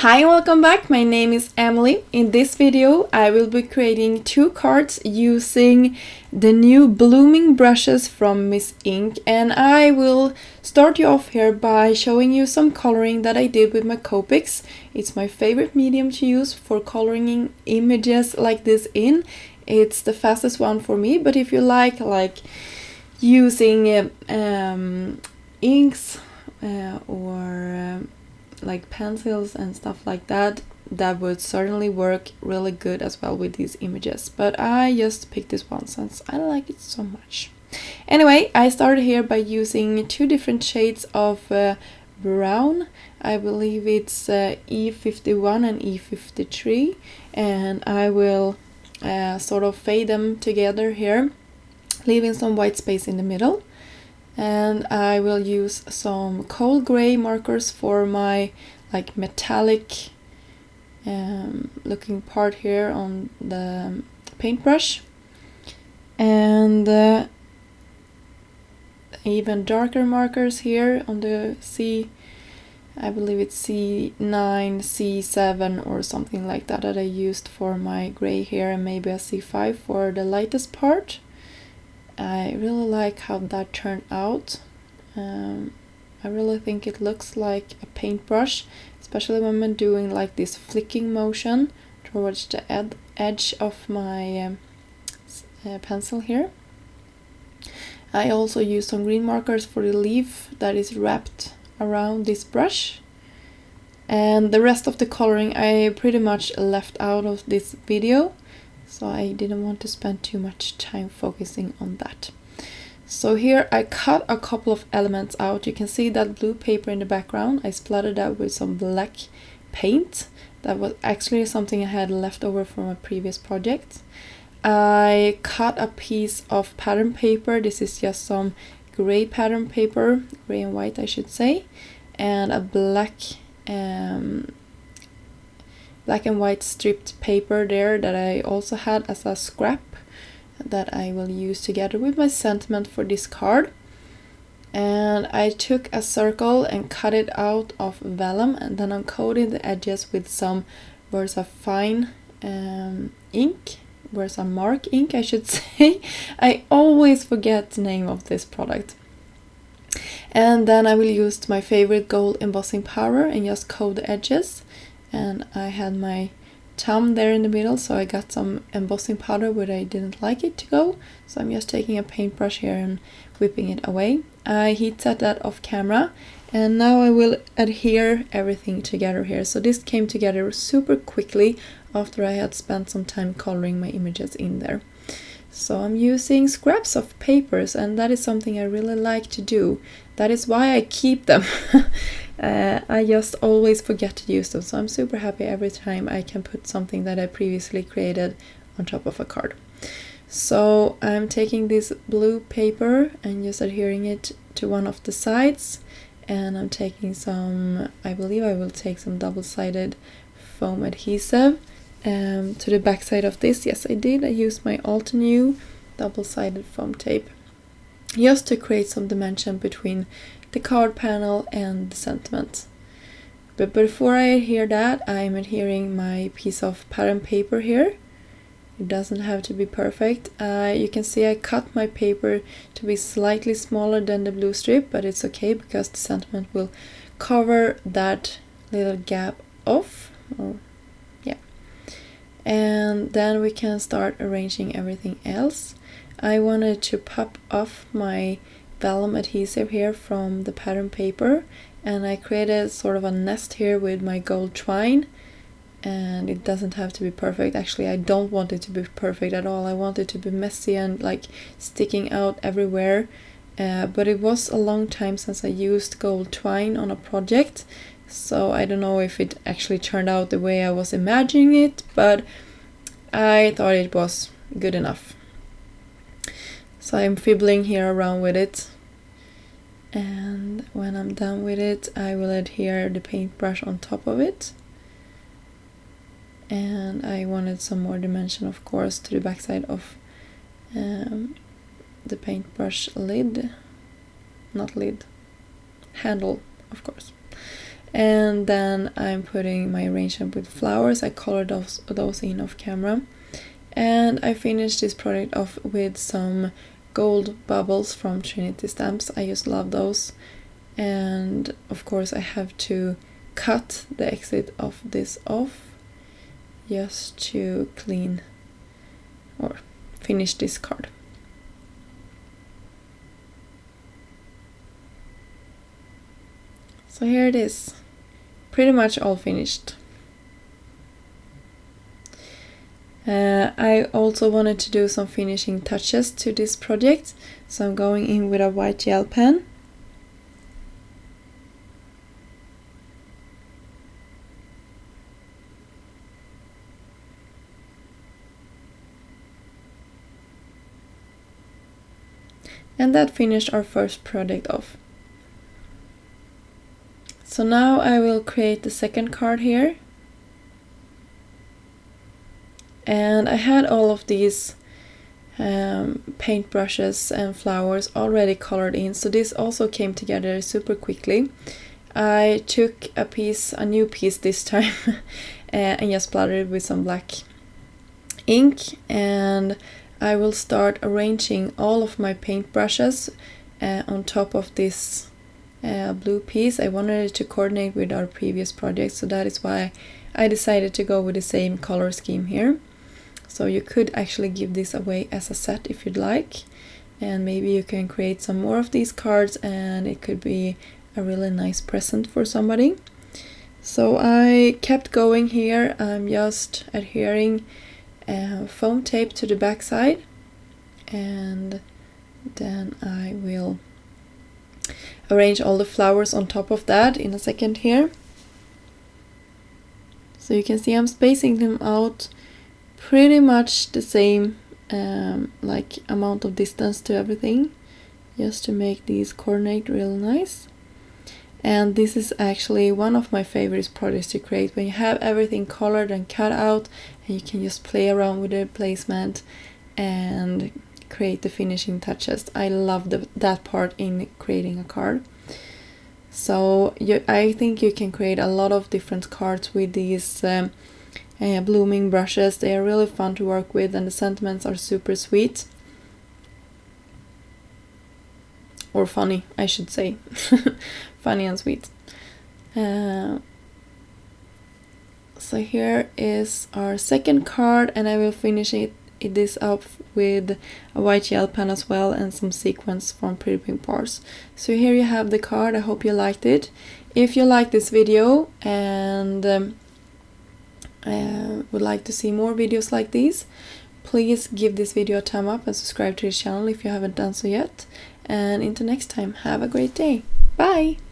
Hi and welcome back, my name is Emily. In this video I will be creating two cards using the new blooming brushes from Miss Ink, and I will start you off here by showing you some coloring that I did with my Copics. It's my favorite medium to use for coloring images like this in. It's the fastest one for me, but if you like using inks or like pencils and stuff like that, that would certainly work really good as well with these images, but I just picked this one since I like it so much. Anyway, I started here by using two different shades of brown. I believe it's E51 and E53, and I will sort of fade them together here, leaving some white space in the middle. And I will use some cold gray markers for my like metallic looking part here on the paintbrush, and even darker markers here on the I believe it's C9, C7 or something like that I used for my gray here, and maybe a C5 for the lightest part. I really like how that turned out. I really think it looks like a paintbrush, especially when I'm doing like this flicking motion towards the edge of my pencil here. I also used some green markers for the leaf that is wrapped around this brush. And the rest of the coloring I pretty much left out of this video, so I didn't want to spend too much time focusing on that. So here I cut a couple of elements out. You can see that blue paper in the background. I splattered that with some black paint. That was actually something I had left over from a previous project. I cut a piece of pattern paper. This is just some gray pattern paper, gray and white I should say, and a black and white stripped paper there that I also had as a scrap that I will use together with my sentiment for this card. And I took a circle and cut it out of vellum, and then I'm coating the edges with some VersaFine ink, Versamark ink I should say. I always forget the name of this product. And then I will use my favorite gold embossing powder and just coat the edges. And I had my thumb there in the middle, so I got some embossing powder where I didn't like it to go. So I'm just taking a paintbrush here and whipping it away. I heat set that off camera, and now I will adhere everything together here. So this came together super quickly after I had spent some time coloring my images in there. So I'm using scraps of papers, and that is something I really like to do. That is why I keep them. I just always forget to use them, so I'm super happy every time I can put something that I previously created on top of a card. So I'm taking this blue paper and just adhering it to one of the sides, and I'm taking some, I believe I will take some double-sided foam adhesive to the back side of this. Yes, I did. I used my Altenew double-sided foam tape just to create some dimension between the card panel and the sentiment. But before I adhere that, I'm adhering my piece of pattern paper here. It doesn't have to be perfect. You can see I cut my paper to be slightly smaller than the blue strip, but it's okay because the sentiment will cover that little gap off. And then we can start arranging everything else. I wanted to pop off my vellum adhesive here from the pattern paper, and I created sort of a nest here with my gold twine. And it doesn't have to be perfect. Actually, I don't want it to be perfect at all. I want it to be messy and like sticking out everywhere. But it was a long time since I used gold twine on a project, so I don't know if it actually turned out the way I was imagining it, but I thought it was good enough. So I'm fiddling here around with it, and when I'm done with it, I will adhere the paintbrush on top of it. And I wanted some more dimension, of course, to the backside of the paintbrush lid, not lid, handle, of course. And then I'm putting my arrangement with flowers. I colored those in off camera. And I finished this project off with some gold bubbles from Trinity Stamps. I just love those. And of course I have to cut the exit of this off just to clean or finish this card. So here it is, pretty much all finished. I also wanted to do some finishing touches to this project, so I'm going in with a white gel pen. And that finished our first project off. So now I will create the second card here. And I had all of these paint brushes and flowers already colored in, so this also came together super quickly. I took a new piece this time and just splattered it with some black ink, and I will start arranging all of my paint brushes on top of this blue piece. I wanted it to coordinate with our previous project, so that is why I decided to go with the same color scheme here. So you could actually give this away as a set if you'd like, and maybe you can create some more of these cards and it could be a really nice present for somebody. So I kept going here. I'm just adhering foam tape to the back side, and then I will arrange all the flowers on top of that in a second here. So you can see I'm spacing them out pretty much the same like amount of distance to everything, just to make these coordinate real nice. And this is actually one of my favorite projects to create, when you have everything colored and cut out and you can just play around with the placement and create the finishing touches. I love that part in creating a card. So I think you can create a lot of different cards with these blooming brushes. They are really fun to work with and the sentiments are super sweet. Or funny, I should say. Funny and sweet. So here is our second card, and I will finish this up with a white gel pen as well and some sequins from Pretty Pink Parts. So here you have the card. I hope you liked it. If you like this video and would like to see more videos like these, please give this video a thumb up and subscribe to the channel if you haven't done so yet. And until next time, have a great day. Bye!